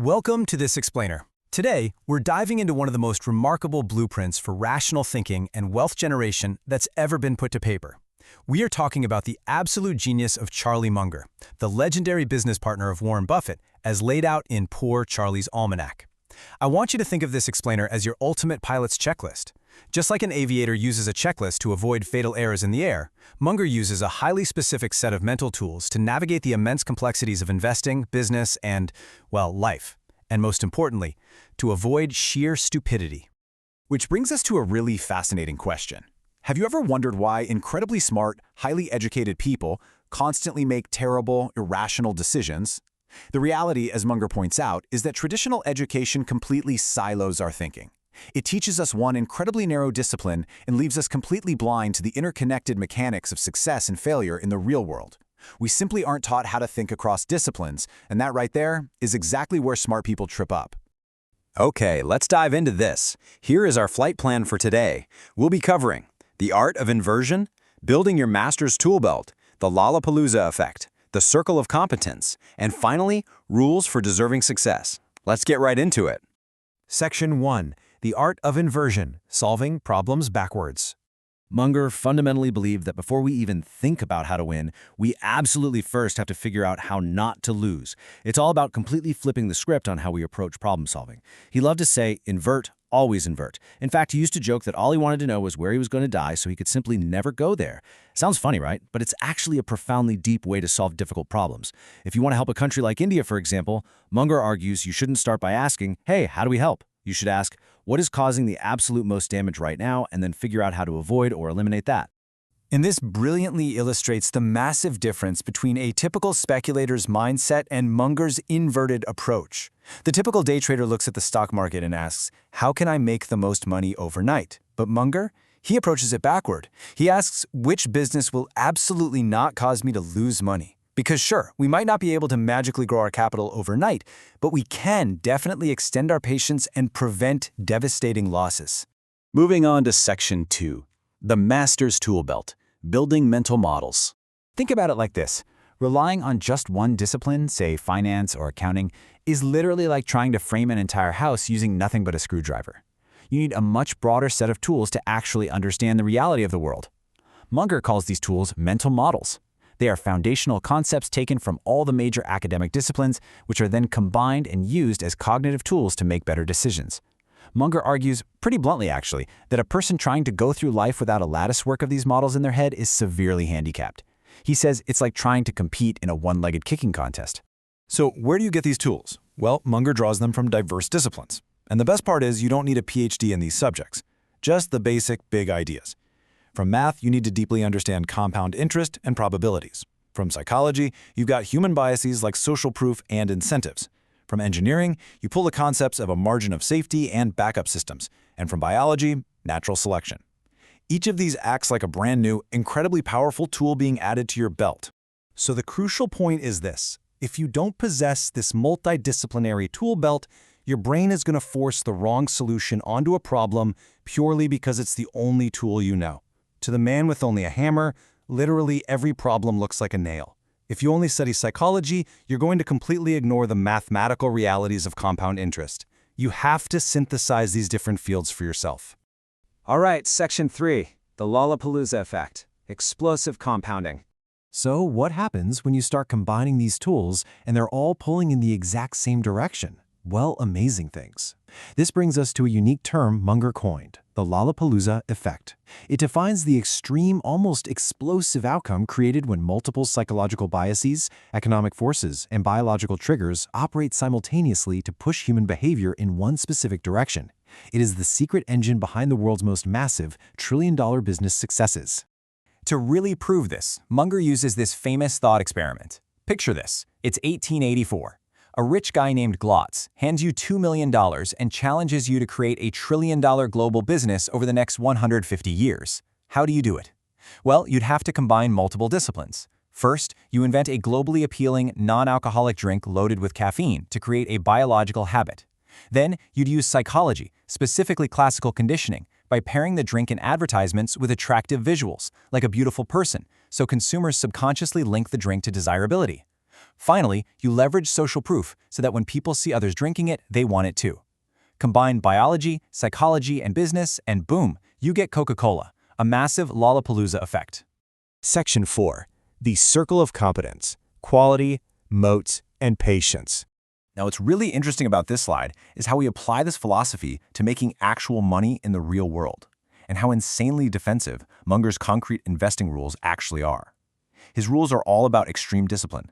Welcome to This Explainer. Today, we're diving into one of the most remarkable blueprints for rational thinking and wealth generation that's ever been put to paper. We are talking about the absolute genius of Charlie Munger, the legendary business partner of Warren Buffett, as laid out in Poor Charlie's Almanack. I want you to think of this explainer as your ultimate pilot's checklist. Just like an aviator uses a checklist to avoid fatal errors in the air, Munger uses a highly specific set of mental tools to navigate the immense complexities of investing, business, and, well, life. And most importantly, to avoid sheer stupidity. Which brings us to a really fascinating question. Have you ever wondered why incredibly smart, highly educated people constantly make terrible, irrational decisions? The reality, as Munger points out, is that traditional education completely silos our thinking. It teaches us one incredibly narrow discipline and leaves us completely blind to the interconnected mechanics of success and failure in the real world. We simply aren't taught how to think across disciplines, and that right there is exactly where smart people trip up. Okay, let's dive into this. Here is our flight plan for today. We'll be covering the art of inversion, building your master's tool belt, the Lollapalooza effect, the circle of competence, and finally, rules for deserving success. Let's get right into it. Section 1. The Art of Inversion, Solving Problems Backwards. Munger fundamentally believed that before we even think about how to win, we absolutely first have to figure out how not to lose. It's all about completely flipping the script on how we approach problem solving. He loved to say, invert, always invert. In fact, he used to joke that all he wanted to know was where he was going to die so he could simply never go there. Sounds funny, right? But it's actually a profoundly deep way to solve difficult problems. If you want to help a country like India, for example, Munger argues you shouldn't start by asking, hey, how do we help? You should ask, what is causing the absolute most damage right now, and then figure out how to avoid or eliminate that. And this brilliantly illustrates the massive difference between a typical speculator's mindset and Munger's inverted approach. The typical day trader looks at the stock market and asks, how can I make the most money overnight? But Munger, he approaches it backward. He asks, which business will absolutely not cause me to lose money? Because sure, we might not be able to magically grow our capital overnight, but we can definitely extend our patience and prevent devastating losses. Moving on to Section 2, the Master's Tool Belt, building mental models. Think about it like this. Relying on just one discipline, say finance or accounting, is literally like trying to frame an entire house using nothing but a screwdriver. You need a much broader set of tools to actually understand the reality of the world. Munger calls these tools mental models. They are foundational concepts taken from all the major academic disciplines, which are then combined and used as cognitive tools to make better decisions. Munger argues, pretty bluntly actually, that a person trying to go through life without a latticework of these models in their head is severely handicapped. He says it's like trying to compete in a one-legged kicking contest. So where do you get these tools? Well, Munger draws them from diverse disciplines. And the best part is you don't need a PhD in these subjects, just the basic big ideas. From math, you need to deeply understand compound interest and probabilities. From psychology, you've got human biases like social proof and incentives. From engineering, you pull the concepts of a margin of safety and backup systems. And from biology, natural selection. Each of these acts like a brand new, incredibly powerful tool being added to your belt. So the crucial point is this. If you don't possess this multidisciplinary tool belt, your brain is going to force the wrong solution onto a problem purely because it's the only tool you know. To the man with only a hammer, literally every problem looks like a nail. If you only study psychology, you're going to completely ignore the mathematical realities of compound interest. You have to synthesize these different fields for yourself. All right, Section 3, the Lollapalooza effect, explosive compounding. So what happens when you start combining these tools and they're all pulling in the exact same direction? Well, amazing things. This brings us to a unique term Munger coined, the Lollapalooza effect. It defines the extreme, almost explosive outcome created when multiple psychological biases, economic forces, and biological triggers operate simultaneously to push human behavior in one specific direction. It is the secret engine behind the world's most massive, trillion-dollar business successes. To really prove this, Munger uses this famous thought experiment. Picture this. It's 1884. A rich guy named Glotz hands you $2 million and challenges you to create a trillion-dollar global business over the next 150 years. How do you do it? Well, you'd have to combine multiple disciplines. First, you invent a globally appealing, non-alcoholic drink loaded with caffeine to create a biological habit. Then, you'd use psychology, specifically classical conditioning, by pairing the drink in advertisements with attractive visuals, like a beautiful person, so consumers subconsciously link the drink to desirability. Finally, you leverage social proof so that when people see others drinking it, they want it too. Combine biology, psychology, and business, and boom, you get Coca-Cola, a massive Lollapalooza effect. Section 4. The Circle of Competence: Quality, Moats, and Patience. Now, what's really interesting about this slide is how we apply this philosophy to making actual money in the real world, and how insanely defensive Munger's concrete investing rules actually are. His rules are all about extreme discipline.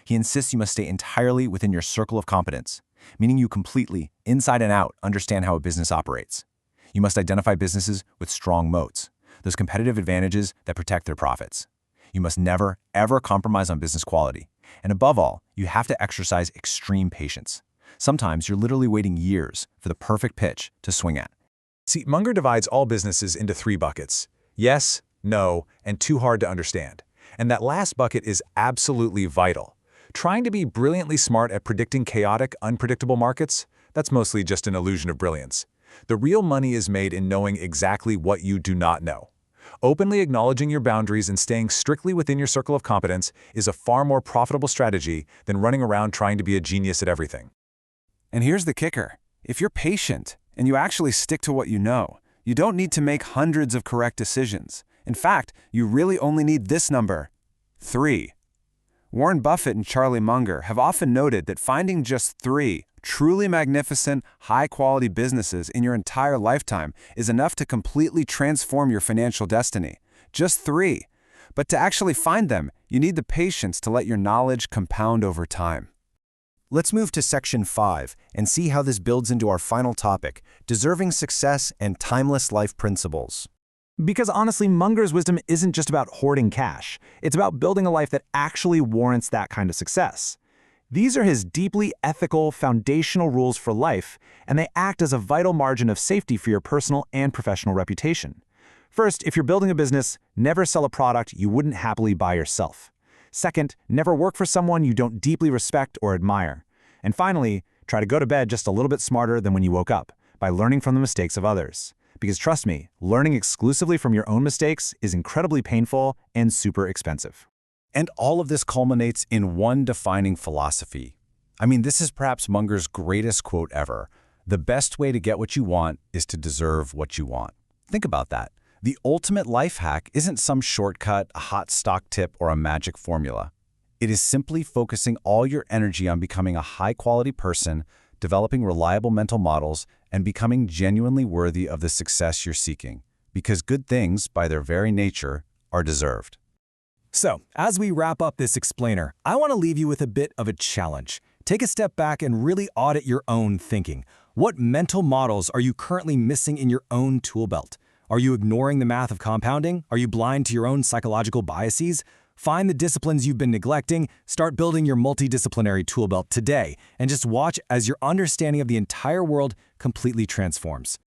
He insists you must stay entirely within your circle of competence, meaning you completely, inside and out, understand how a business operates. You must identify businesses with strong moats, those competitive advantages that protect their profits. You must never, ever compromise on business quality. And above all, you have to exercise extreme patience. Sometimes you're literally waiting years for the perfect pitch to swing at. See, Munger divides all businesses into 3 buckets: yes, no, and too hard to understand. And that last bucket is absolutely vital. Trying to be brilliantly smart at predicting chaotic, unpredictable markets, that's mostly just an illusion of brilliance. The real money is made in knowing exactly what you do not know. Openly acknowledging your boundaries and staying strictly within your circle of competence is a far more profitable strategy than running around trying to be a genius at everything. And here's the kicker. If you're patient and you actually stick to what you know, you don't need to make hundreds of correct decisions. In fact, you really only need this number: 3. Warren Buffett and Charlie Munger have often noted that finding just 3 truly magnificent, high-quality businesses in your entire lifetime is enough to completely transform your financial destiny. Just 3. But to actually find them, you need the patience to let your knowledge compound over time. Let's move to Section 5 and see how this builds into our final topic: deserving success and timeless life principles. Because honestly, Munger's wisdom isn't just about hoarding cash. It's about building a life that actually warrants that kind of success. These are his deeply ethical, foundational rules for life, and they act as a vital margin of safety for your personal and professional reputation. First, if you're building a business, never sell a product you wouldn't happily buy yourself. Second, never work for someone you don't deeply respect or admire. And finally, try to go to bed just a little bit smarter than when you woke up, by learning from the mistakes of others. Because trust me, learning exclusively from your own mistakes is incredibly painful and super expensive. And all of this culminates in one defining philosophy. I mean, this is perhaps Munger's greatest quote ever. The best way to get what you want is to deserve what you want. Think about that. The ultimate life hack isn't some shortcut, a hot stock tip, or a magic formula. It is simply focusing all your energy on becoming a high-quality person, developing reliable mental models, and becoming genuinely worthy of the success you're seeking. Because good things, by their very nature, are deserved. So, as we wrap up this explainer, I want to leave you with a bit of a challenge. Take a step back and really audit your own thinking. What mental models are you currently missing in your own tool belt? Are you ignoring the math of compounding? Are you blind to your own psychological biases? Find the disciplines you've been neglecting, start building your multidisciplinary tool belt today, and just watch as your understanding of the entire world completely transforms.